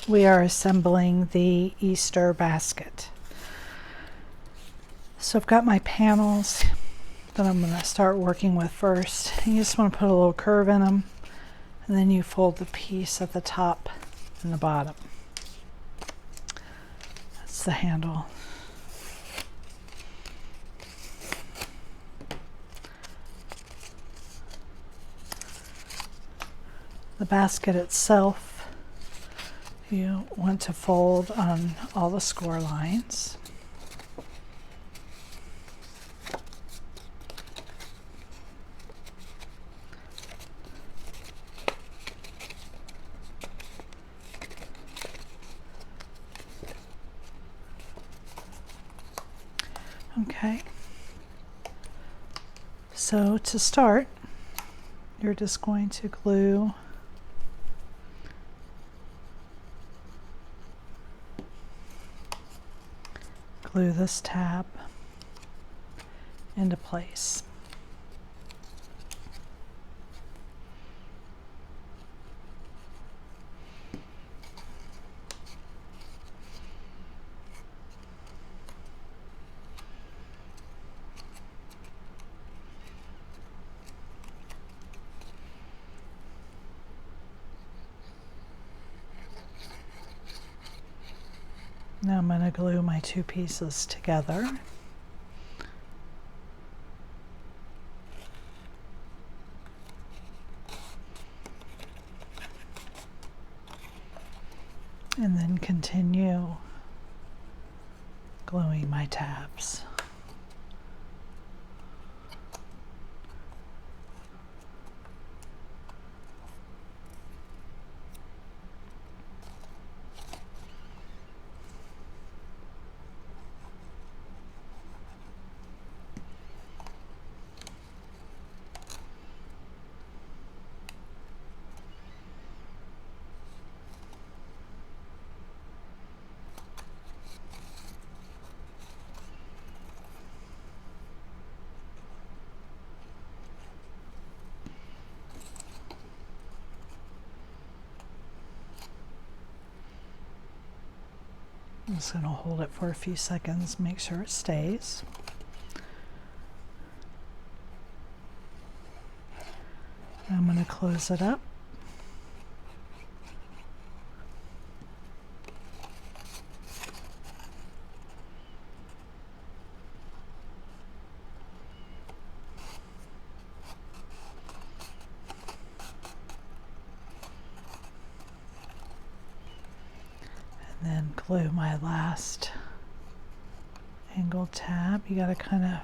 we are assembling the Easter basket. So I've got my panels that I'm going to start working with first. You just want to put a little curve in them, and then you fold the piece at the top and the bottom. That's the handle. The basket itself, you want to fold on all the score lines. Okay, so to start, you're just going to glue this tab into place. Now I'm going to glue my two pieces together. And then continue gluing my tabs. I'm just going to hold it for a few seconds, make sure it stays. I'm going to close it up. Then glue my last angled tab. You got to kind of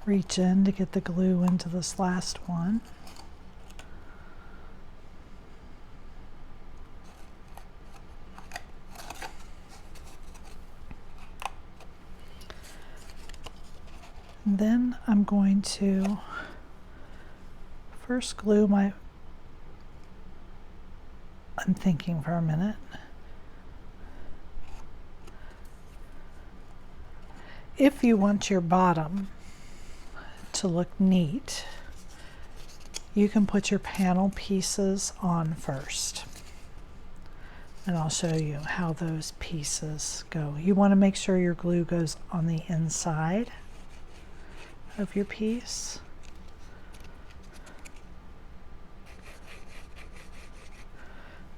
reach in to get the glue into this last one. And then I'm going to first glue my, I'm thinking for a minute. If you want your bottom to look neat, you can put your panel pieces on first. And I'll show you how those pieces go. You want to make sure your glue goes on the inside of your piece.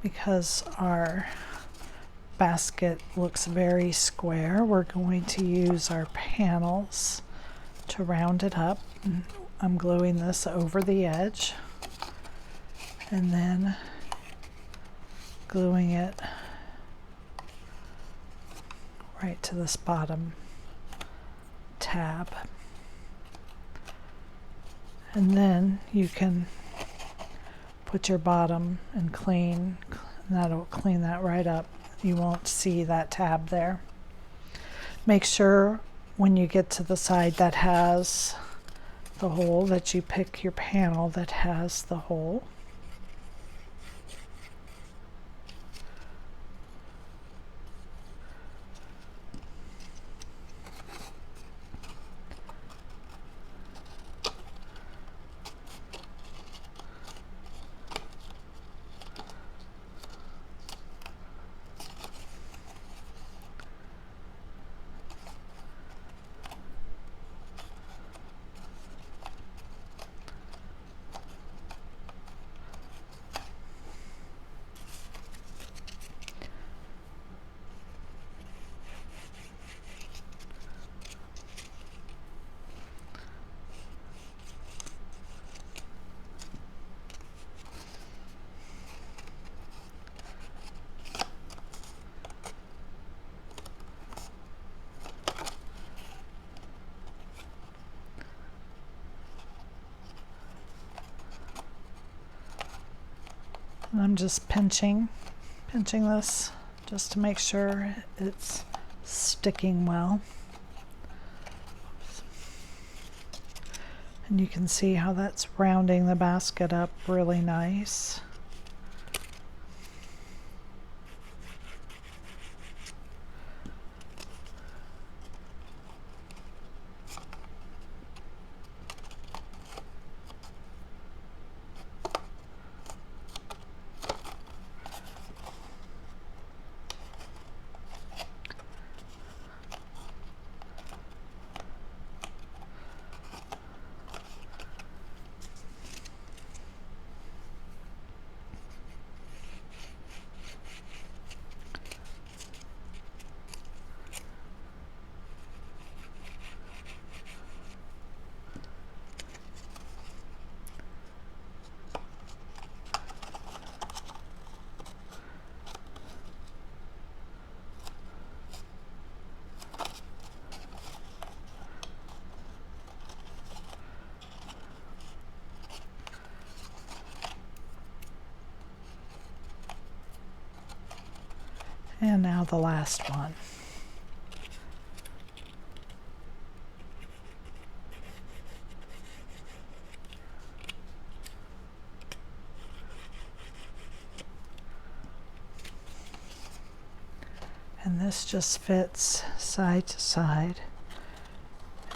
Because our basket looks very square, we're going to use our panels to round it up. I'm gluing this over the edge and then gluing it right to this bottom tab. And then you can put your bottom and clean, and that'll clean that right up. You won't see that tab there. Make sure when you get to the side that has the hole that you pick your panel that has the hole. And I'm just pinching this just to make sure it's sticking well. And you can see how that's rounding the basket up really nice. And now the last one. And this just fits side to side.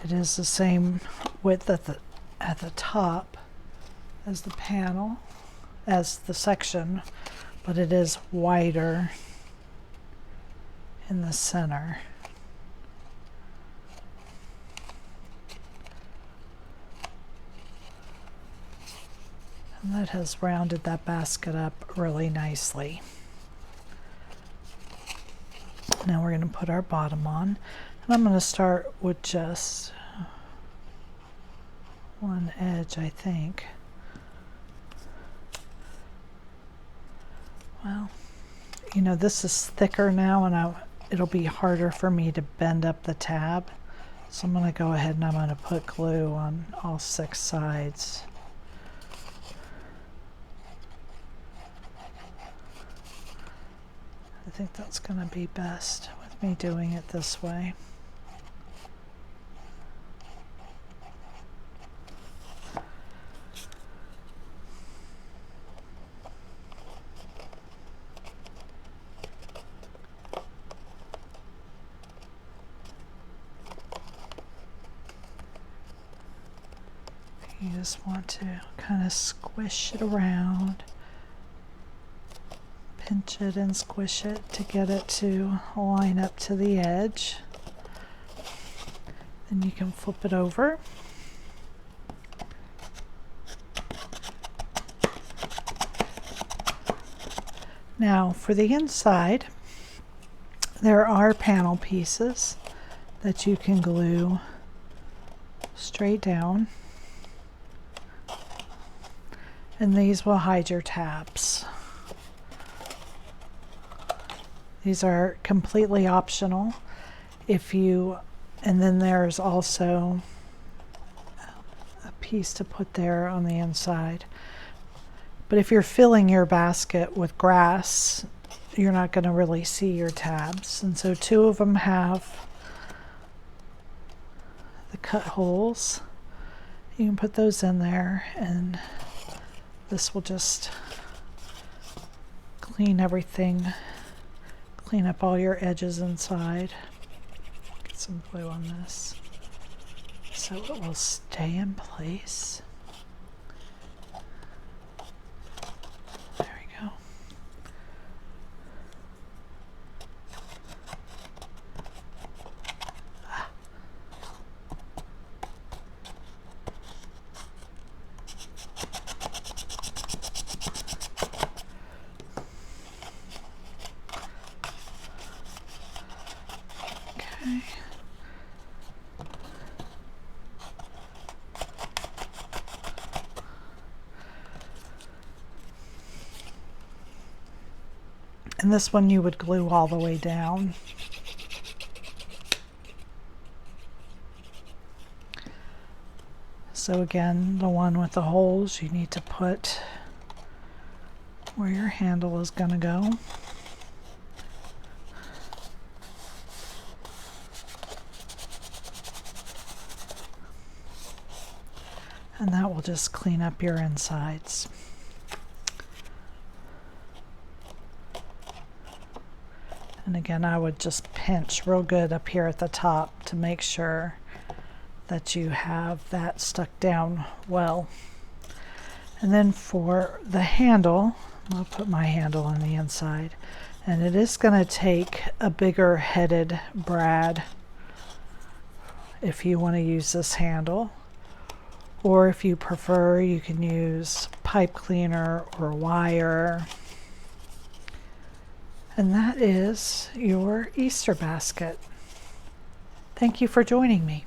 It is the same width at the top as the panel, as the section, but it is wider in the center. And that has rounded that basket up really nicely. Now we're going to put our bottom on, and I'm going to start with just one edge, I think. Well, you know, this is thicker now, and it'll be harder for me to bend up the tab. So I'm going to go ahead and I'm going to put glue on all 6 sides. I think that's going to be best with me doing it this way. You just want to kind of squish it around, pinch it and squish it to get it to line up to the edge. Then you can flip it over. Now for the inside, there are panel pieces that you can glue straight down. And these will hide your tabs. These are completely optional. And then there's also a piece to put there on the inside. But if you're filling your basket with grass, you're not going to really see your tabs. And so 2 of them have the cut holes. You can put those in there, and this will just clean everything, clean up all your edges inside. Get some glue on this so it will stay in place. There we go. Okay. And this one you would glue all the way down. So again, the one with the holes, you need to put where your handle is going to go. And that will just clean up your insides. And again, I would just pinch real good up here at the top to make sure that you have that stuck down well. And then for the handle, I'll put my handle on the inside, and it is going to take a bigger headed brad if you want to use this handle, or if you prefer, you can use pipe cleaner or wire. And that is your Easter basket. Thank you for joining me.